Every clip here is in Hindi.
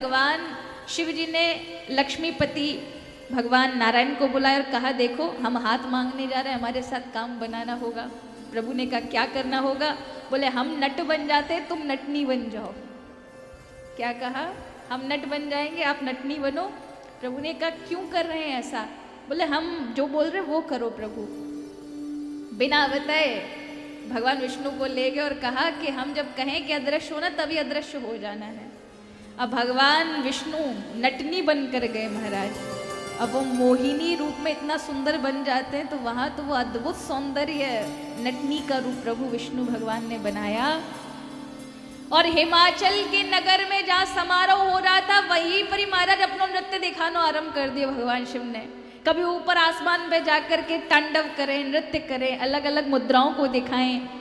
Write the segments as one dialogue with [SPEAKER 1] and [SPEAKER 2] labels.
[SPEAKER 1] भगवान शिव जी ने लक्ष्मीपति भगवान नारायण को बुलाया और कहा, देखो हम हाथ मांगने जा रहे हैं, हमारे साथ काम बनाना होगा। प्रभु ने कहा क्या करना होगा? बोले हम नट बन जाते, तुम नटनी बन जाओ। क्या कहा? हम नट बन जाएंगे, आप नटनी बनो। प्रभु ने कहा क्यों कर रहे हैं ऐसा? बोले हम जो बोल रहे हैं वो करो प्रभु। बिना बताए भगवान विष्णु को ले गए और कहा कि हम जब कहें कि अदृश्य होना तभी अदृश्य हो जाना है। अब भगवान विष्णु नटनी बनकर गए महाराज। अब वो मोहिनी रूप में इतना सुंदर बन जाते हैं, तो वहां तो वो अद्भुत सौंदर्य नटनी का रूप प्रभु विष्णु भगवान ने बनाया। और हिमाचल के नगर में जहाँ समारोह हो रहा था वहीं पर ही महाराज अपना नृत्य दिखाना आरंभ कर दिया भगवान शिव ने। कभी ऊपर आसमान में जाकर के तांडव करें, नृत्य करें, अलग अलग मुद्राओं को दिखाएं।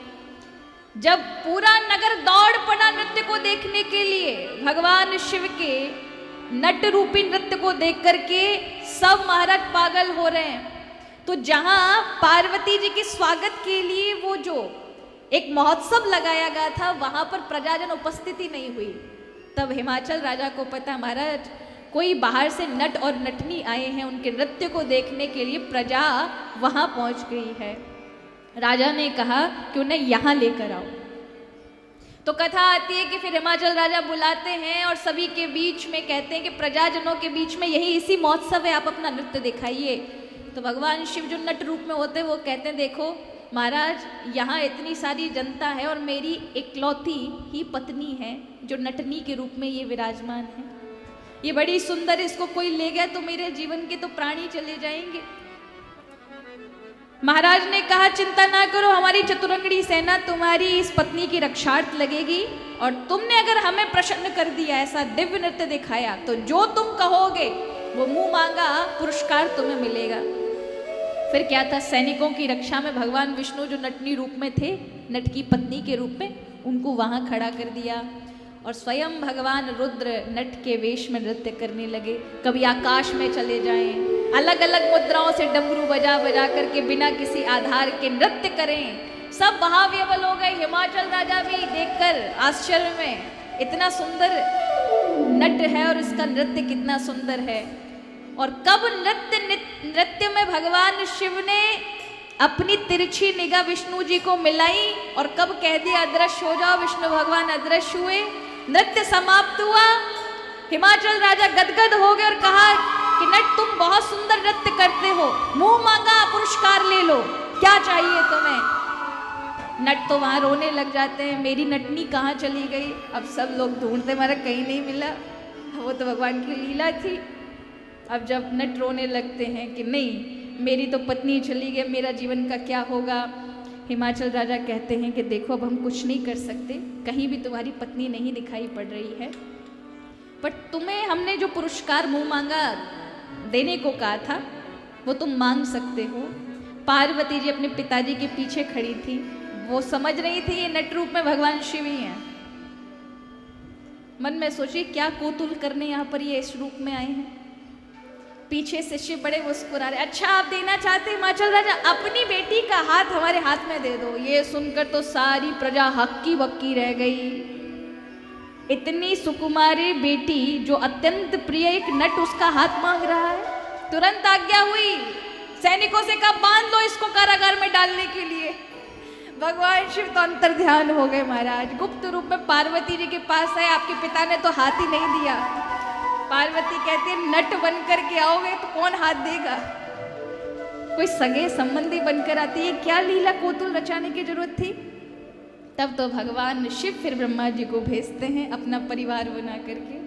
[SPEAKER 1] जब पूरा नगर दौड़ पड़ा नृत्य को देखने के लिए, भगवान शिव के नट रूपी नृत्य को देख करके सब महाराज पागल हो रहे हैं। तो जहां पार्वती जी के स्वागत के लिए वो जो एक महोत्सव लगाया गया था, वहां पर प्रजाजन उपस्थिति नहीं हुई। तब हिमाचल राजा को पता, महाराज कोई बाहर से नट और नटनी आए हैं, उनके नृत्य को देखने के लिए प्रजा वहां पहुंच गई है। राजा ने कहा कि उन्हें यहाँ लेकर आओ। तो कथा आती है कि फिर हिमाचल राजा बुलाते हैं और सभी के बीच में कहते हैं कि प्रजाजनों के बीच में यही इसी महोत्सव है, आप अपना नृत्य दिखाइए। तो भगवान शिव जो नट रूप में होते हैं वो कहते हैं, देखो महाराज यहाँ इतनी सारी जनता है और मेरी इकलौती ही पत्नी है जो नटनी के रूप में ये विराजमान है। ये बड़ी सुंदर, इसको कोई ले गया तो मेरे जीवन के तो प्राण ही चले जाएंगे। महाराज ने कहा चिंता ना करो, हमारी चतुरंगड़ी सेना तुम्हारी इस पत्नी की रक्षार्थ लगेगी, और तुमने अगर हमें प्रसन्न कर दिया, ऐसा दिव्य नृत्य दिखाया, तो जो तुम कहोगे वो मुंह मांगा पुरस्कार तुम्हें मिलेगा। फिर क्या था, सैनिकों की रक्षा में भगवान विष्णु जो नटनी रूप में थे, नट की पत्नी के रूप में, उनको वहां खड़ा कर दिया और स्वयं भगवान रुद्र नट के वेश में नृत्य करने लगे। कभी आकाश में चले जाएं, अलग अलग मुद्राओं से डमरू बजा बजा करके बिना किसी आधार के नृत्य करें। सब महाव्यवल हो गए। हिमाचल राजा भी देखकर आश्चर्य में, इतना सुंदर नट है और इसका नृत्य कितना सुंदर है। और कब नृत्य में भगवान शिव ने अपनी तिरछी निगाह विष्णु जी को मिलाई और कब कह दिया अदृश्य हो जाओ, विष्णु भगवान अदृश्य हुए, नृत्य समाप्त हुआ। हिमाचल राजा गदगद हो गए और कहा कि नट तुम बहुत सुंदर नृत्य करते हो, मुंह मांगा पुरस्कार ले लो, क्या चाहिए तुम्हें? नट तो वहां रोने लग जाते हैं, मेरी नटनी कहाँ चली गई? अब सब लोग ढूंढते, हमारा कहीं नहीं मिला, वो तो भगवान की लीला थी। अब जब नट रोने लगते हैं कि नहीं मेरी तो पत्नी चली गई, मेरा जीवन का क्या होगा? हिमाचल राजा कहते हैं कि देखो अब हम कुछ नहीं कर सकते, कहीं भी तुम्हारी पत्नी नहीं दिखाई पड़ रही है, पर तुम्हें हमने जो पुरस्कार मुंह मांगा देने को कहा था वो तुम मांग सकते हो। पार्वती जी अपने पिताजी के पीछे खड़ी थी, वो समझ रही थी ये नट रूप में भगवान शिव ही हैं। मन में सोची क्या कौतूहल करने यहाँ पर ये इस रूप में आए हैं। पीछे शिष्य बड़े मुस्कुरा रहे। अच्छा आप देना चाहते हिमाचल राजा, अपनी बेटी का हाथ हमारे हाथ में दे दो। ये सुनकर तो सारी प्रजा हक्की बक्की रह गई। इतनी सुकुमारी बेटी जो अत्यंत प्रिय एक नट उसका हाथ मांग रहा है। तुरंत आज्ञा हुई, सैनिकों से कहा बांध लो इसको कारागार में डालने के लिए। भगवान शिव तो अंतर ध्यान हो गए महाराज, गुप्त रूप में पार्वती जी के पास आए। आपके पिता ने तो हाथ ही नहीं दिया। पार्वती कहती है नट बनकर के आओगे तो कौन हाथ देगा? कोई सगे संबंधी बनकर आती है, क्या लीला कौतूहल रचाने की जरूरत थी? तब तो भगवान शिव फिर ब्रह्मा जी को भेजते हैं अपना परिवार बना करके।